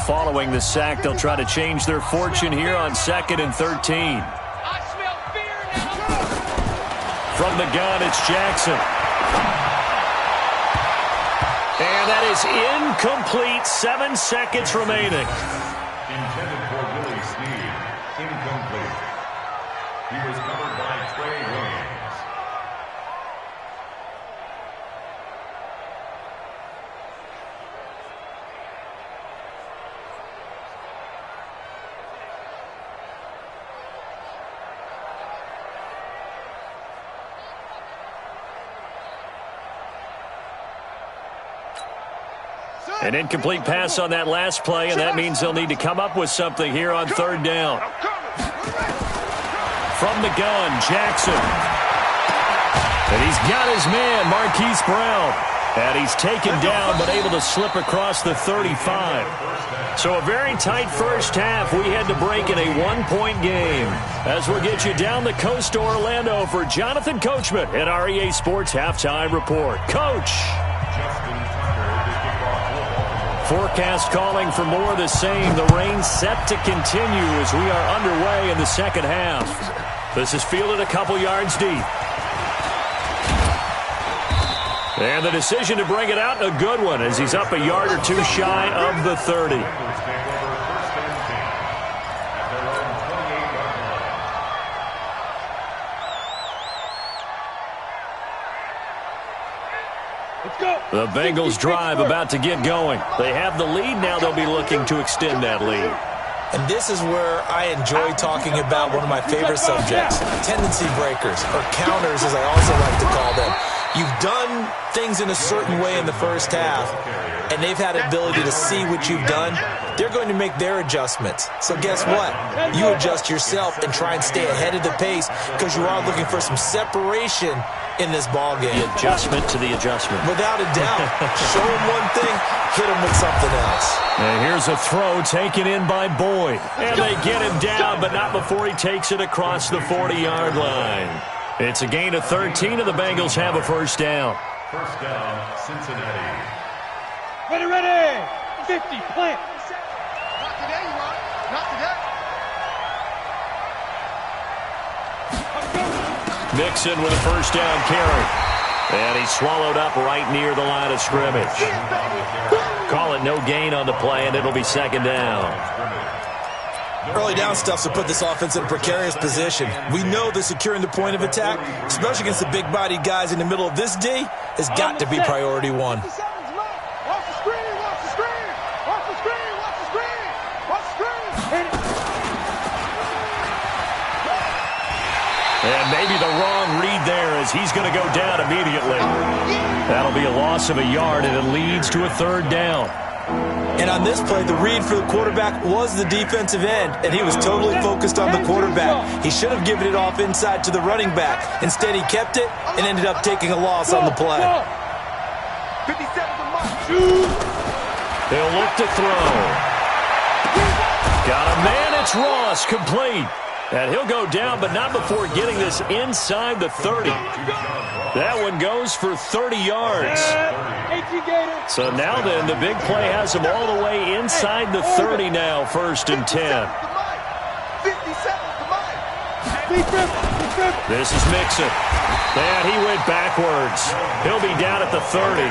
Following the sack, they'll try to change their fortune here on 2nd and 13. From the gun, it's Jackson. And that is incomplete. 7 seconds remaining. Intended for Willie Snead. Incomplete. He was covered by Trey Williams. An incomplete pass on that last play, and that means they'll need to come up with something here on 3rd down. From the gun, Jackson. And he's got his man, Marquise Brown. And he's taken down, but able to slip across the 35. So a very tight first half. We had to break in a 1-point game. As we'll get you down the coast to Orlando for Jonathan Coachman at our EA Sports Halftime Report. Coach. Forecast calling for more of the same. The rain set to continue as we are underway in the second half. This is fielded a couple yards deep. And the decision to bring it out, a good one, as he's up a yard or two shy of the 30. The Bengals drive about to get going. They have the lead. Now they'll be looking to extend that lead. And this is where I enjoy talking about one of my favorite subjects, tendency breakers, or counters as I also like to call them. You've done things in a certain way in the first half, and they've had the ability to see what you've done. They're going to make their adjustments. So guess what? You adjust yourself and try and stay ahead of the pace because you are looking for some separation in this ball game. The adjustment to the adjustment. Without a doubt. Show them one thing, hit them with something else. And here's a throw taken in by Boyd. And they get him down, but not before he takes it across the 40-yard line. It's a gain of 13, and the Bengals have a first down. First down, Cincinnati. Ready. 50, plant. Not today, Ron. Not today. Mixon with a first down carry. And he's swallowed up right near the line of scrimmage. Call it no gain on the play, and it'll be second down. Early down stuff to put this offense in a precarious position. We know that securing the point of attack, especially against the big-bodied guys in the middle of this D, has got to be priority one. Watch the screen. Watch the screen. Watch the screen. Watch the screen. Watch the screen. And maybe the wrong read there as he's going to go down immediately. That'll be a loss of a yard, and it leads to a third down. And on this play, the read for the quarterback was the defensive end, and he was totally focused on the quarterback. He should have given it off inside to the running back. Instead, he kept it and ended up taking a loss on the play. 57 to Mike. They'll look to throw. Got a man, it's Ross, complete. And he'll go down, but not before getting this inside the 30. That one goes for 30 yards. So now then, the big play has him all the way inside the 30 now, 1st and 10. 57 to Mike. This is Mixon. And he went backwards. He'll be down at the 30.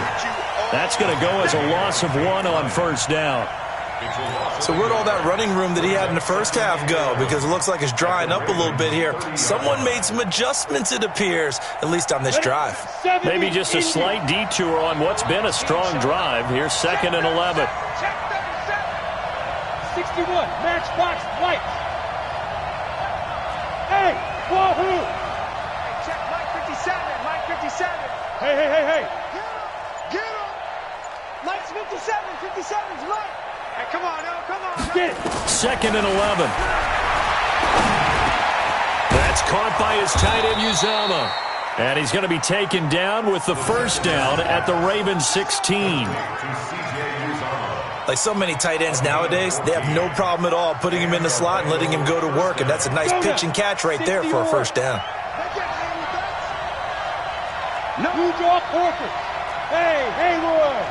That's going to go as a loss of 1 on first down. So where'd all that running room that he had in the first half go? Because it looks like it's drying up a little bit here. Someone made some adjustments, it appears, at least on this drive. Maybe just a slight detour on what's been a strong drive. Here's 2nd and 11. 61, matchbox white. Hey, wahoo! Check Mike 57. Mike 57. Hey. Get him. Mike's 57. 57's Mike. Hey, come on, now, come on. Get it. 2nd and 11. That's caught by his tight end, Uzama. And he's going to be taken down with the first down at the Ravens 16. Like so many tight ends nowadays, they have no problem at all putting him in the slot and letting him go to work, and that's a nice pitch and catch right there for a first down. New draw Corker. Hey, Haywood.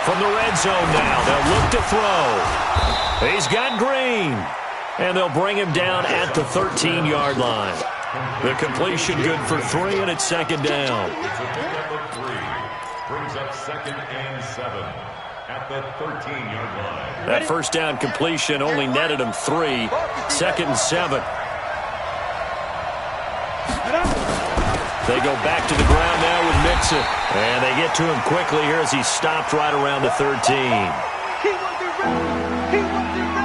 From the red zone now, they'll look to throw. He's got Green. And they'll bring him down at the 13-yard line. The completion good for 3, and it's second down. It's a pickup of 3. Brings up 2nd and 7 at the 13-yard line. That first down completion only netted him 3. 2nd and 7. They go back to the ground now with Mixon. And they get to him quickly here as he stopped right around the 13. He wasn't ready. He wasn't ready.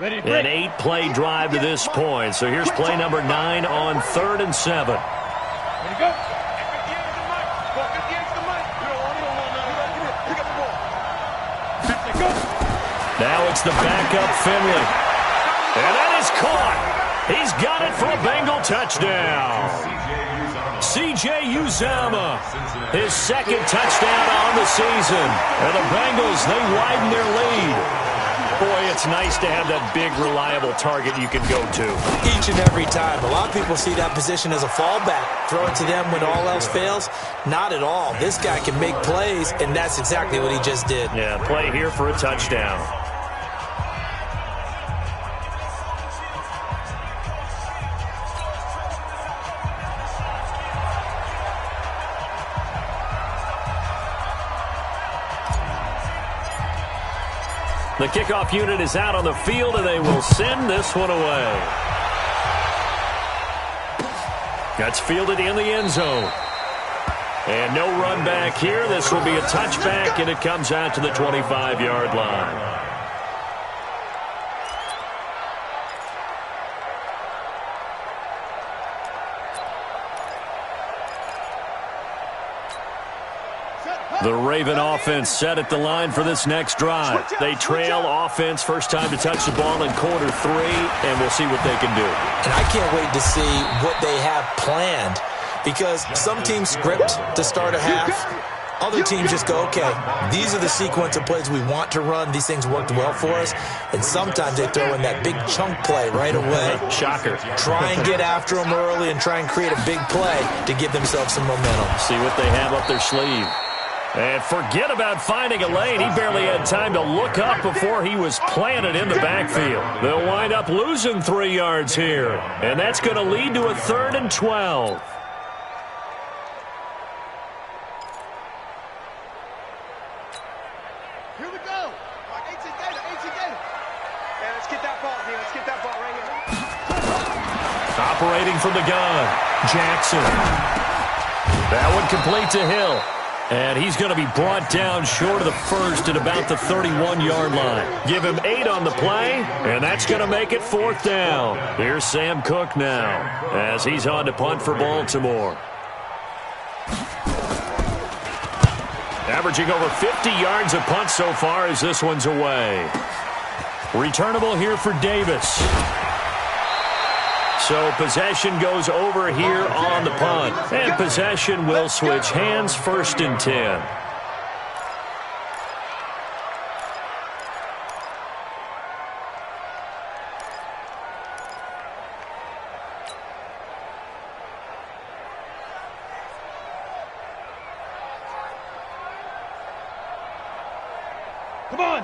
An 8-play drive to this point. So here's play number 9 on 3rd and 7. There you go. Now it's the backup Finley. And that is caught. He's got it for a Bengal touchdown. C.J. Uzomah, his 2nd touchdown on the season. And the Bengals, they widen their lead. Boy, it's nice to have that big, reliable target you can go to. Each and every time. A lot of people see that position as a fallback. Throw it to them when all else fails. Not at all. This guy can make plays, and that's exactly what he just did. Yeah, play here for a touchdown. The kickoff unit is out on the field, and they will send this one away. That's fielded in the end zone. And no run back here. This will be a touchback, and it comes out to the 25-yard line. The Raven offense set at the line for this next drive. They trail offense first time to touch the ball in quarter 3, and we'll see what they can do. And I can't wait to see what they have planned, because some teams script to start a half. Other teams just go, okay, these are the sequence of plays we want to run. These things worked well for us. And sometimes they throw in that big chunk play right away. Shocker. Try and get after them early and try and create a big play to give themselves some momentum. See what they have up their sleeve. And forget about finding a lane. He barely had time to look up before he was planted in the backfield. They'll wind up losing 3 yards here. And that's going to lead to a 3rd and 12. Here we go. 18 Gator. Yeah, let's get that ball here. Let's get that ball right here. Operating from the gun, Jackson. That one complete to Hill. And he's going to be brought down short of the first at about the 31-yard line. Give him 8 on the play, and that's going to make it 4th down. Here's Sam Cook now as he's on to punt for Baltimore. Averaging over 50 yards a punt so far as this one's away. Returnable here for Davis. So possession goes over here on the punt. And possession will switch hands, 1st and 10.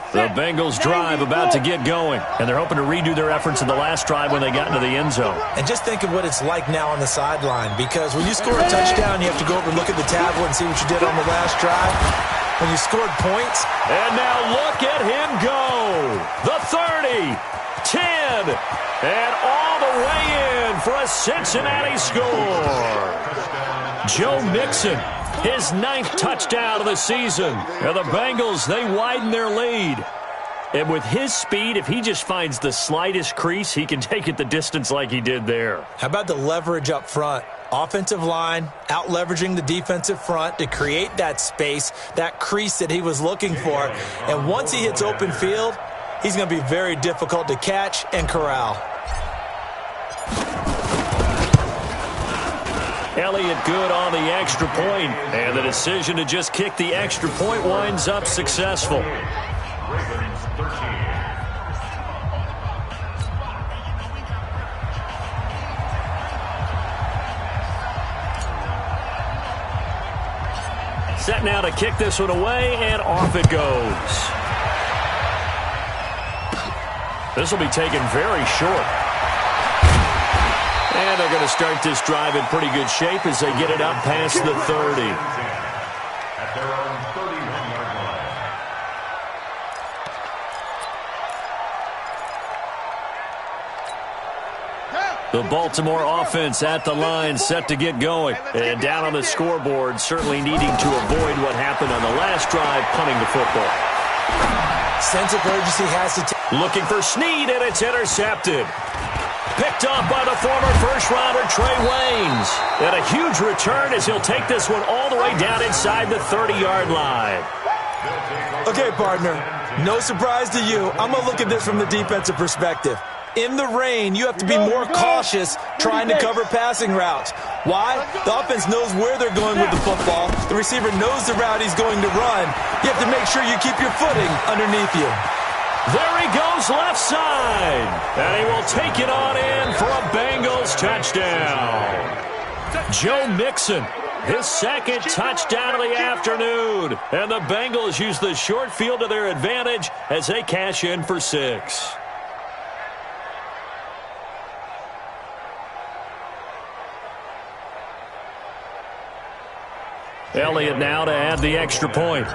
The Bengals drive about to get going, and they're hoping to redo their efforts in the last drive when they got into the end zone. And just think of what it's like now on the sideline, because when you score a touchdown, you have to go over and look at the tablet and see what you did on the last drive. When you scored points. And now look at him go. The 30, 10, and all the way in for a Cincinnati score. Joe Mixon. His 9th touchdown of the season. And the Bengals, they widen their lead. And with his speed, if he just finds the slightest crease, he can take it the distance like he did there. How about the leverage up front? Offensive line out-leveraging the defensive front to create that space, that crease that he was looking for. And once he hits open field, he's going to be very difficult to catch and corral. Elliott good on the extra point, and the decision to just kick the extra point winds up successful. Ravens 13. Set now to kick this one away, and off it goes. This will be taken very short. And they're going to start this drive in pretty good shape as they get it up past the 30. At their own 31-yard line. The Baltimore offense at the line, set to get going. And down on the scoreboard, certainly needing to avoid what happened on the last drive, punting the football. Sense of urgency has to Looking for Snead, and it's intercepted. Picked off by the former first-rounder Trey Waynes. And a huge return as he'll take this one all the way down inside the 30-yard line. Okay, partner, no surprise to you. I'm going to look at this from the defensive perspective. In the rain, you have to be more cautious trying to cover passing routes. Why? The offense knows where they're going with the football. The receiver knows the route he's going to run. You have to make sure you keep your footing underneath you. There he goes left side. And he will take it on in for a Bengals touchdown. Joe Mixon, his second touchdown of the afternoon. And the Bengals use the short field to their advantage as they cash in for 6. Elliott now to add the extra point.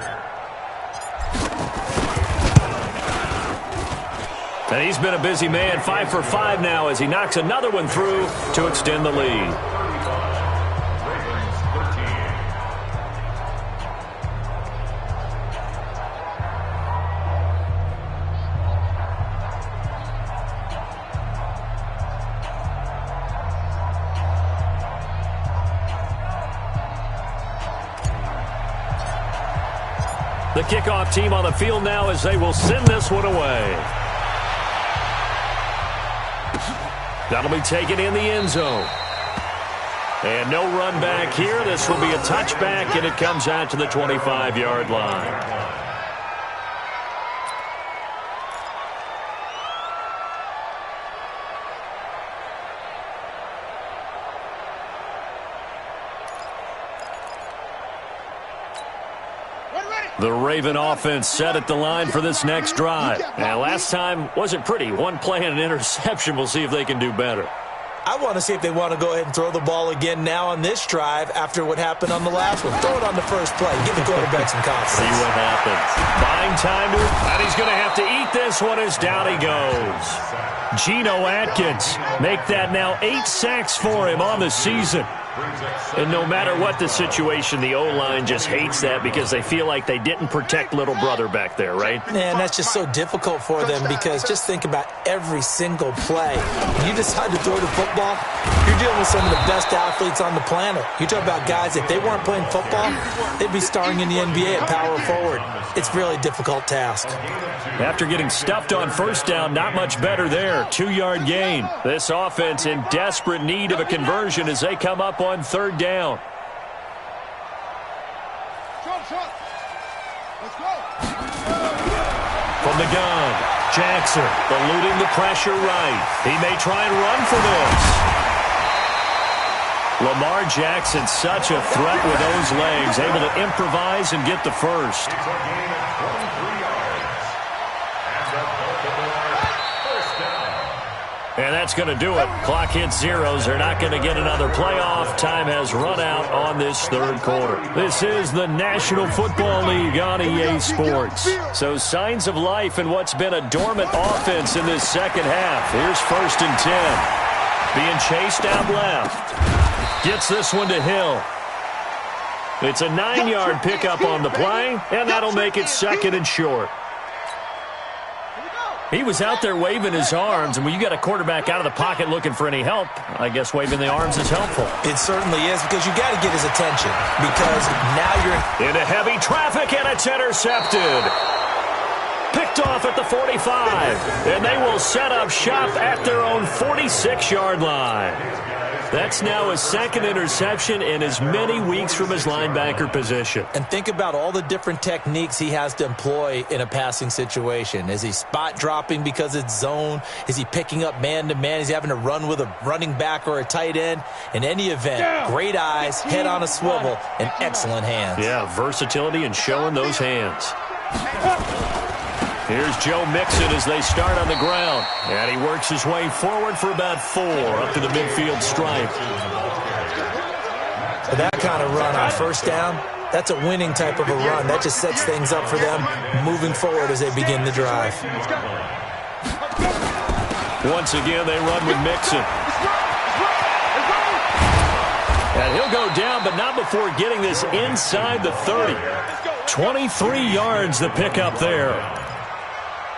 And he's been a busy man, 5 for 5 now as he knocks another one through to extend the lead. The kickoff team on the field now as they will send this one away. That'll be taken in the end zone. And no run back here. This will be a touchback, and it comes out to the 25-yard line. The Raven offense set at the line for this next drive. And last time wasn't pretty. One play and an interception. We'll see if they can do better. I want to see if they want to go ahead and throw the ball again now on this drive after what happened on the last one. Throw it on the first play. Give the quarterback some confidence. See what happens. Buying time to, and he's going to have to eat this one as down he goes. Geno Atkins, make that now 8 sacks for him on the season. And no matter what the situation, the O-line just hates that because they feel like they didn't protect little brother back there, right? Man, that's just so difficult for them because just think about every single play. When you decide to throw the football, you're dealing with some of the best athletes on the planet. You talk about guys, if they weren't playing football, they'd be starring in the NBA at power forward. It's a really difficult task. After getting stuffed on first down, not much better there. 2-yard gain. This offense in desperate need of a conversion as they come up on third down. From the gun, Jackson eluding the pressure right. He may try and run for this. Lamar Jackson, such a threat with those legs, able to improvise and get the first. And that's going to do it. Clock hits zeros. They're not going to get another playoff. Time has run out on this third quarter. This is the National Football League on EA Sports. So signs of life in what's been a dormant offense in this second half. Here's 1st and 10. Being chased out left. Gets this one to Hill. It's a 9-yard pickup on the play, and that'll make it 2nd and short. He was out there waving his arms, and when you got a quarterback out of the pocket looking for any help, I guess waving the arms is helpful. It certainly is because you got to get his attention because now you're into heavy traffic, and it's intercepted. Picked off at the 45, and they will set up shop at their own 46-yard line. That's now his second interception in as many weeks from his linebacker position. And think about all the different techniques he has to employ in a passing situation. Is he spot dropping because it's zone? Is he picking up man-to-man? Is he having to run with a running back or a tight end? In any event, great eyes, head on a swivel, and excellent hands. Yeah, versatility and showing those hands. Here's Joe Mixon as they start on the ground. And he works his way forward for about 4 up to the midfield stripe. That kind of run on first down, that's a winning type of a run. That just sets things up for them moving forward as they begin the drive. Once again, they run with Mixon. And he'll go down, but not before getting this inside the 30. 23 yards the pickup there.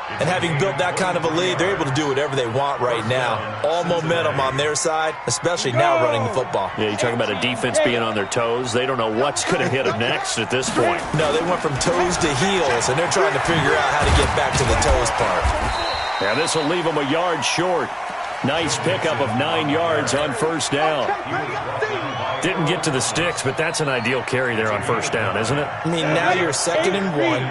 And having built that kind of a lead, they're able to do whatever they want right now. All momentum on their side, especially now running the football. Yeah, you talk about a defense being on their toes. They don't know what's going to hit them next at this point. No, they went from toes to heels, and they're trying to figure out how to get back to the toes part. And this will leave them a yard short. Nice pickup of 9 yards on first down. Didn't get to the sticks, but that's an ideal carry there on first down, isn't it? I mean, now you're 2nd and 1.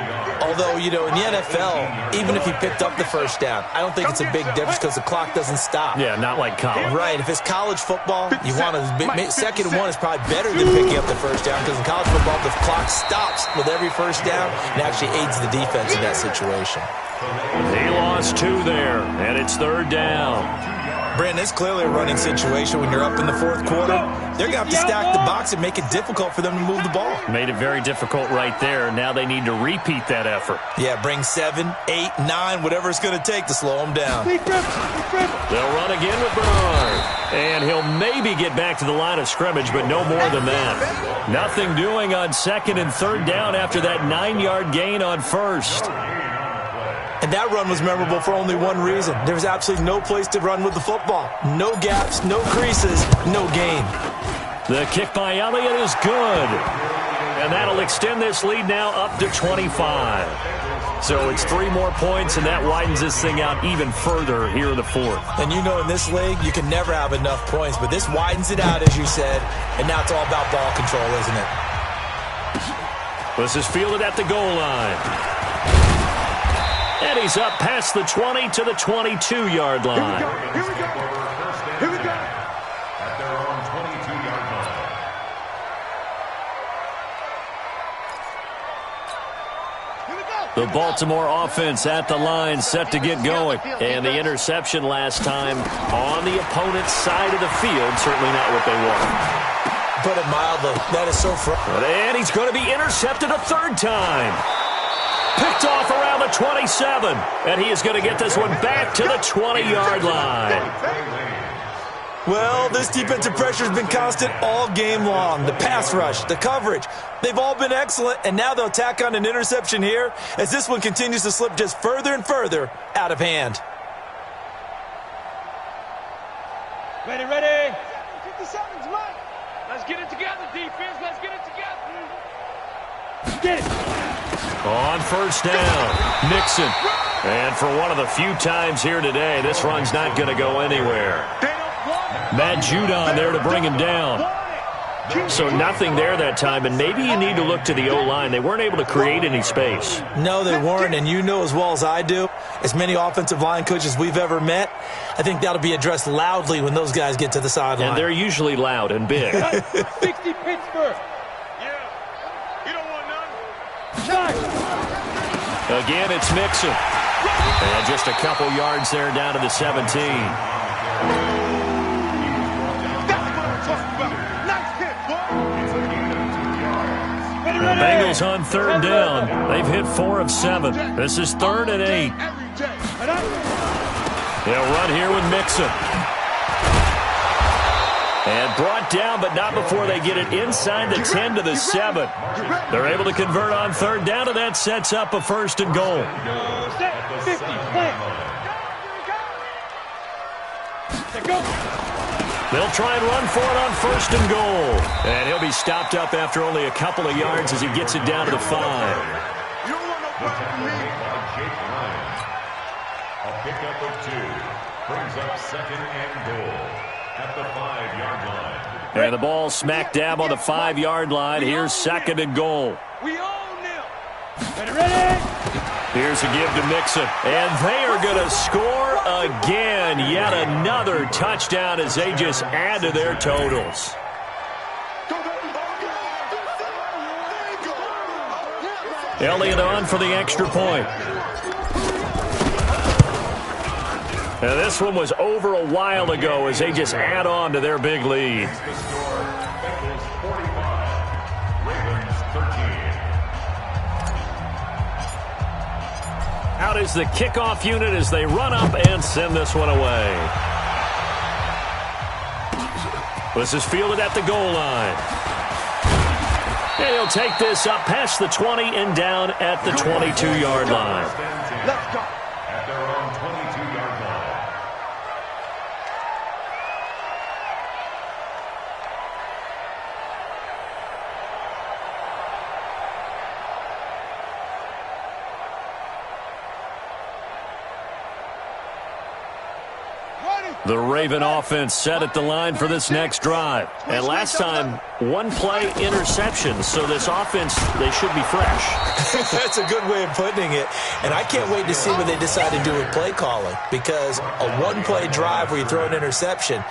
Although, you know, in the NFL, even if he picked up the first down, I don't think it's a big difference because the clock doesn't stop. Yeah, not like college. Right. If it's college football, you want to 2nd and 1 is probably better than picking up the first down because in college football, the clock stops with every first down and actually aids the defense in that situation. He lost 2 there, and it's 3rd down. Brandon, it's clearly a running situation when you're up in the 4th quarter. They're going to have to stack the box and make it difficult for them to move the ball. Made it very difficult right there. Now they need to repeat that effort. Yeah, bring 7, 8, 9, whatever it's going to take to slow them down. They'll run again with Bernard. And he'll maybe get back to the line of scrimmage, but no more than that. Nothing doing on 2nd and 3rd down after that 9-yard gain on first. And that run was memorable for only one reason. There was absolutely no place to run with the football. No gaps, no creases, no gain. The kick by Elliott is good. And that'll extend this lead now up to 25. So it's 3 more points, and that widens this thing out even further here in the 4th. And you know in this league, you can never have enough points, but this widens it out, as you said, and now it's all about ball control, isn't it? This is fielded at the goal line. And he's up past the 20 to the 22-yard line. Here we go. Here we go. At their own 22-yard line. The Baltimore offense at the line, set to get going. And the interception last time on the opponent's side of the field. Certainly not what they want. Put it mildly. That is so frustrating. And he's going to be intercepted a 3rd time. Picked off around the 27. And he is going to get this one back to the 20-yard line. Well, this defensive pressure has been constant all game long. The pass rush, the coverage, they've all been excellent. And now they'll tack on an interception here as this one continues to slip just further and further out of hand. Ready, ready. 57's right. Let's get it together, defense. Let's get it together. Get it. On first down, Mixon. And for one of the few times here today, this run's not going to go anywhere. Matt Judon there to bring him down. So nothing there that time, and maybe you need to look to the O-line. They weren't able to create any space. No, they weren't, and you know as well as I do, as many offensive line coaches we've ever met, I think that'll be addressed loudly when those guys get to the sideline. And they're usually loud and big. 60 Pittsburgh. Again, it's Mixon. And just a couple yards there down to the 17. The Bengals on 3rd down. They've hit 4 of 7. This is 3rd and 8. They'll run here with Mixon. And brought down, but not before they get it inside the 10 to the 7. They're able to convert on 3rd down, and that sets up a 1st and goal. 50, They'll try and run for it on 1st and goal. And he'll be stopped up after only a couple of yards as he gets it down to the 5. You don't want no problem from me. A pickup of 2 brings up 2nd and goal. at the 5-yard line. And the ball smack dab on the 5-yard line. Here's second and goal. We own them. Ready? Here's a give to Mixon. And they are going to score again. Yet another touchdown as they just add to their totals. Elliott on for the extra point. And this one was over a while ago as they just add on to their big lead. Bengals 45, Ravens 13. Out is the kickoff unit as they run up and send this one away. This is fielded at the goal line. And he'll take this up past the 20 and down at the 22-yard line. Let's go. At their own 22-yard line. The Raven offense set at the line for this next drive. And last time, one-play interception. So this offense, they should be fresh. That's a good way of putting it. And I can't wait to see what they decide to do with play calling. Because a one-play drive where you throw an interception,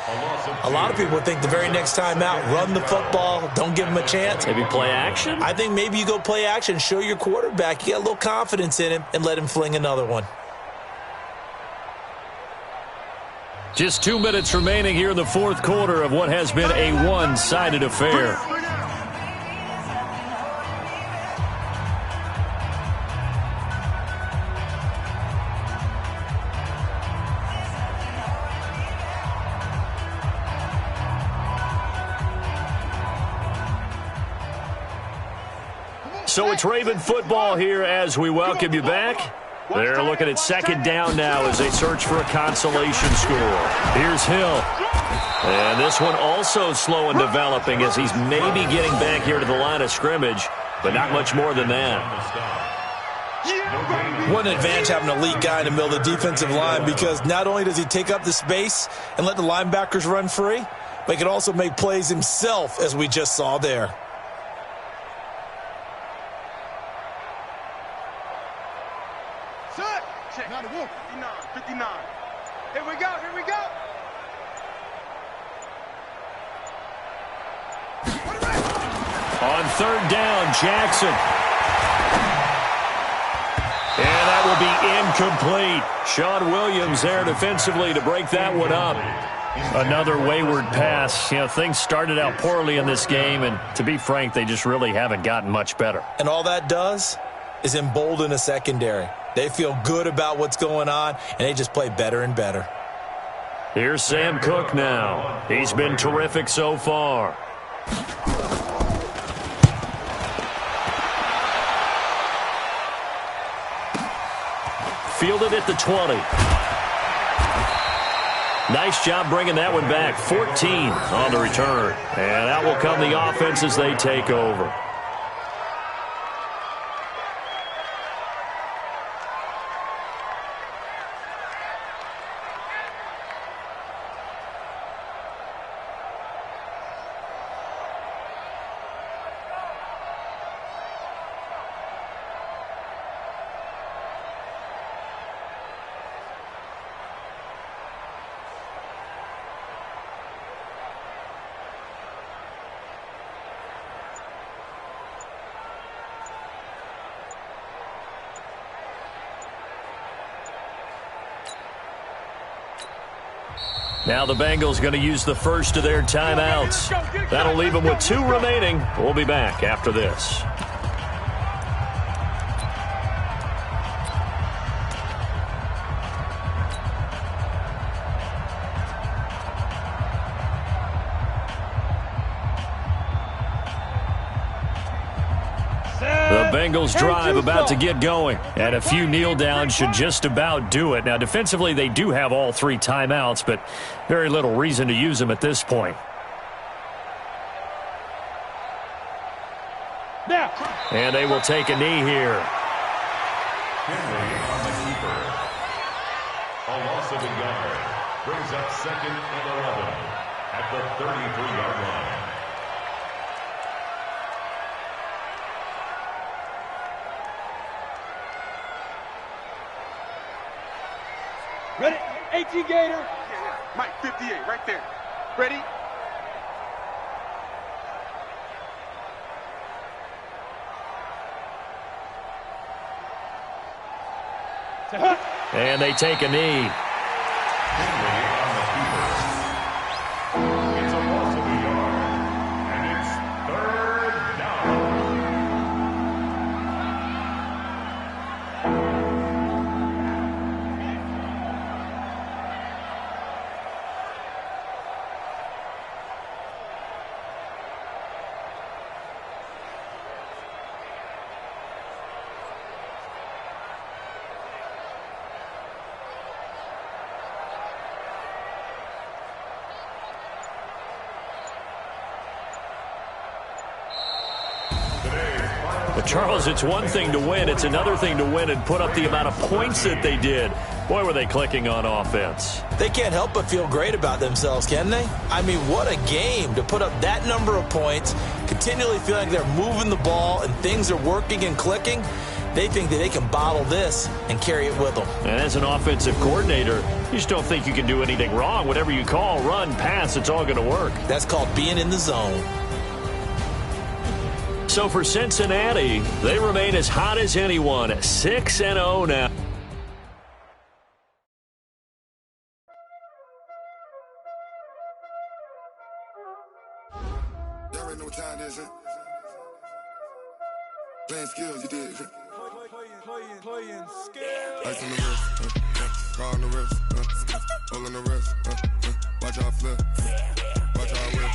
a lot of people think the very next time out, run the football, don't give them a chance. Maybe play action? I think maybe you go play action, show your quarterback, you get a little confidence in him, and let him fling another one. Just 2 minutes remaining here in the fourth quarter of what has been a one-sided affair. So it's Raven football here as we welcome you back. They're looking at second down now as they search for a consolation score. Here's Hill. And this one also slow in developing as he's maybe getting back here to the line of scrimmage, but not much more than that. What an advantage having an elite guy in the middle of the defensive line, because not only does he take up the space and let the linebackers run free, but he can also make plays himself, as we just saw there. Check. 59. Here we go. On third down, Jackson. And that will be incomplete. Sean Williams there defensively to break that one up. Another wayward pass. You know, things started out poorly in this game, and to be frank, they just really haven't gotten much better. And all that does is embolden a secondary. They feel good about what's going on, and they just play better and better. Here's Sam Cook now. He's been terrific so far. Fielded at the 20. Nice job bringing that one back. 14 on the return. And that will come the offense as they take over. Now the Bengals going to use the first of their timeouts. That'll leave them with 2 remaining. We'll be back after this. The Bengals drive about to get going, and a few kneel downs should just about do it. Now, defensively, they do have all 3 timeouts, but very little reason to use them at this point. And they will take a knee here. Henry on the keeper. A loss of a yard. Brings up second and 11. at the 33-yard line. Ready? 18 Gator. Mike, 58, right there. Ready? And they take a knee. It's a loss of a yard, and it's third down. But Charles, it's one thing to win. It's another thing to win and put up the amount of points that they did. Boy, were they clicking on offense. They can't help but feel great about themselves, can they? I mean, what a game to put up that number of points, continually feeling like they're moving the ball and things are working and clicking. They think that they can bottle this and carry it with them. And as an offensive coordinator, you just don't think you can do anything wrong. Whatever you call, run, pass, it's all going to work. That's called being in the zone. So for Cincinnati, they remain as hot as anyone, 6-0 now. Y'all already know what time it is, huh? Playing skills, you did. Playing skills. Ice on the wrist, car on the wrist, hole in the wrist, watch how I flip, watch how I whip,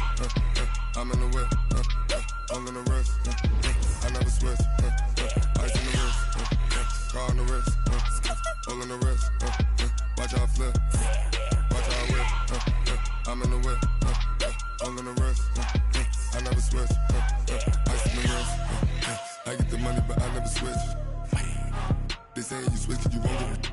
I'm in the whip, hole in the wrist, I never switch, ice on the wrist, car on the wrist, hole in the wrist, watch how I flip, watch how I whip, I'm in the whip, hole in the wrist, I never switch, ice on the wrist, I get the money but I never switch. They saying you switch 'cause you won't get it.